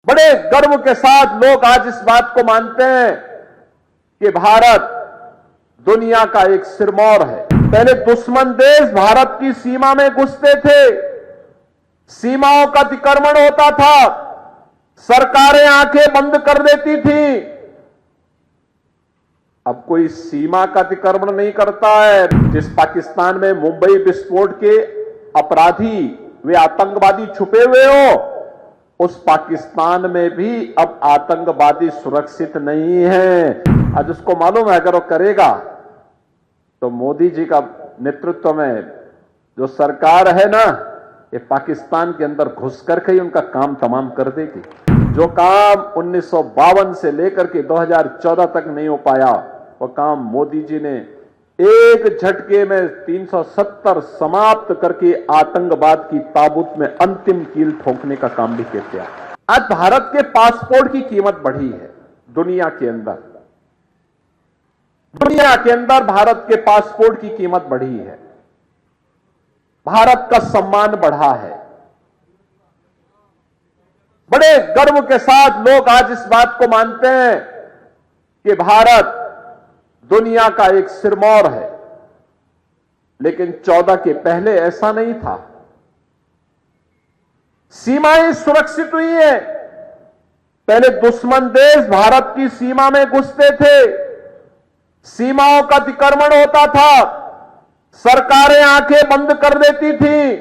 बड़े गर्व के साथ लोग आज इस बात को मानते हैं कि भारत दुनिया का एक सिरमौर है। पहले दुश्मन देश भारत की सीमा में घुसते थे, सीमाओं का अतिक्रमण होता था, सरकारें आंखें बंद कर देती थी। अब कोई सीमा का अतिक्रमण नहीं करता है। जिस पाकिस्तान में मुंबई विस्फोट के अपराधी वे आतंकवादी छुपे हुए हो, उस पाकिस्तान में भी अब आतंकवादी सुरक्षित नहीं है। आज उसको मालूम है अगर वो करेगा तो मोदी जी का नेतृत्व में जो सरकार है ना, ये पाकिस्तान के अंदर घुस करके ही उनका काम तमाम कर देगी। जो काम 1952 से लेकर के 2014 तक नहीं हो पाया, वो काम मोदी जी ने एक झटके में 370 समाप्त करके आतंकवाद की ताबूत में अंतिम कील ठोकने का काम भी कहते हैं। आज भारत के पासपोर्ट की कीमत बढ़ी है दुनिया के अंदर। दुनिया के अंदर भारत के पासपोर्ट की कीमत बढ़ी है, भारत का सम्मान बढ़ा है। बड़े गर्व के साथ लोग आज इस बात को मानते हैं कि भारत दुनिया का एक सिरमौर है, लेकिन 14 के पहले ऐसा नहीं था। सीमाएं सुरक्षित हुई है। पहले दुश्मन देश भारत की सीमा में घुसते थे, सीमाओं का अतिक्रमण होता था, सरकारें आंखें बंद कर देती थी।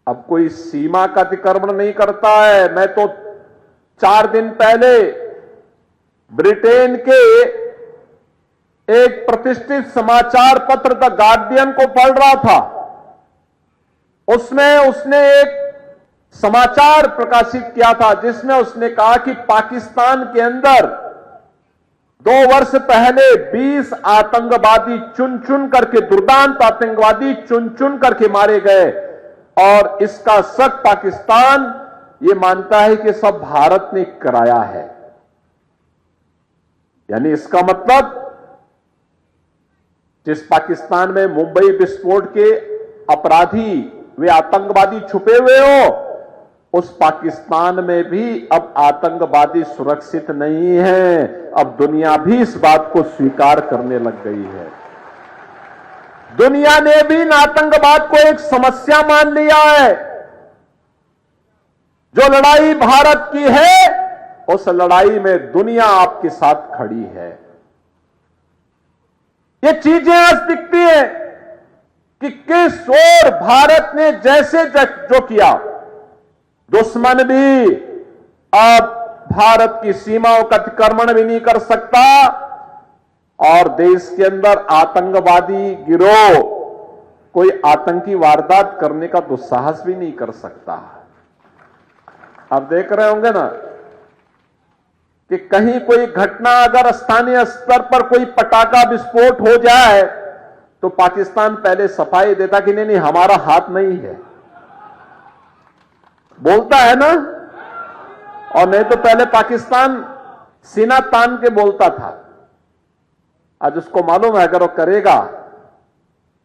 अब कोई सीमा का अतिक्रमण नहीं करता है। मैं तो 4 दिन पहले ब्रिटेन के एक प्रतिष्ठित समाचार पत्र द गार्डियन को पढ़ रहा था। उसमें उसने एक समाचार प्रकाशित किया था जिसमें उसने कहा कि पाकिस्तान के अंदर 2 वर्ष पहले 20 आतंकवादी चुन चुन करके, दुर्दांत आतंकवादी चुन चुन करके मारे गए, और इसका शक पाकिस्तान ये मानता है कि सब भारत ने कराया है। यानी इसका मतलब जिस पाकिस्तान में मुंबई विस्फोट के अपराधी वे आतंकवादी छुपे हुए हो, उस पाकिस्तान में भी अब आतंकवादी सुरक्षित नहीं है। अब दुनिया भी इस बात को स्वीकार करने लग गई है। दुनिया ने भी इन आतंकवाद को एक समस्या मान लिया है। जो लड़ाई भारत की है, उस लड़ाई में दुनिया आपके साथ खड़ी है। ये चीजें आज दिखती है कि किस ओर भारत ने जैसे जो किया, दुश्मन भी अब भारत की सीमाओं का अतिक्रमण भी नहीं कर सकता, और देश के अंदर आतंकवादी गिरोह कोई आतंकी वारदात करने का दुस्साहस भी नहीं कर सकता। आप देख रहे होंगे ना कि कहीं कोई घटना, अगर स्थानीय स्तर पर कोई पटाखा विस्फोट हो जाए तो पाकिस्तान पहले सफाई देता कि नहीं हमारा हाथ नहीं है, बोलता है ना। और नहीं तो पहले पाकिस्तान सीना तान के बोलता था। आज उसको मालूम है अगर वो करेगा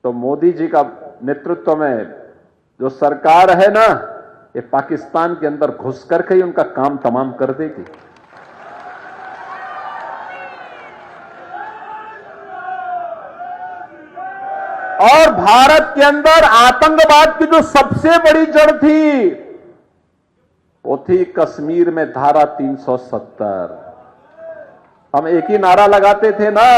तो मोदी जी का नेतृत्व में जो सरकार है ना, ये पाकिस्तान के अंदर घुस करके ही उनका काम तमाम कर देगी। और भारत के अंदर आतंकवाद की जो सबसे बड़ी जड़ थी, वो थी कश्मीर में धारा 370। हम एक ही नारा लगाते थे ना,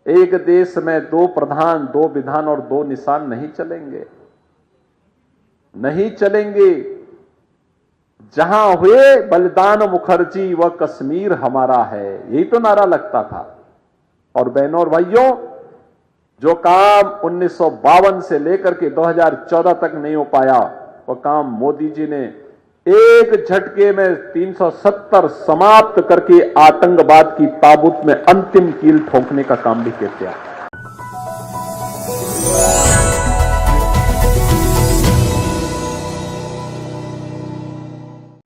एक देश में 2 प्रधान, 2 विधान और 2 निशान नहीं चलेंगे, नहीं चलेंगे। जहां हुए बलिदान मुखर्जी वह कश्मीर हमारा है, यही तो नारा लगता था। और बहनों और भाइयों, जो काम 1952 से लेकर के 2014 तक नहीं हो पाया, वह काम मोदी जी ने एक झटके में 370 समाप्त करके आतंकवाद की ताबूत में अंतिम कील ठोकने का काम भी कहते हैं।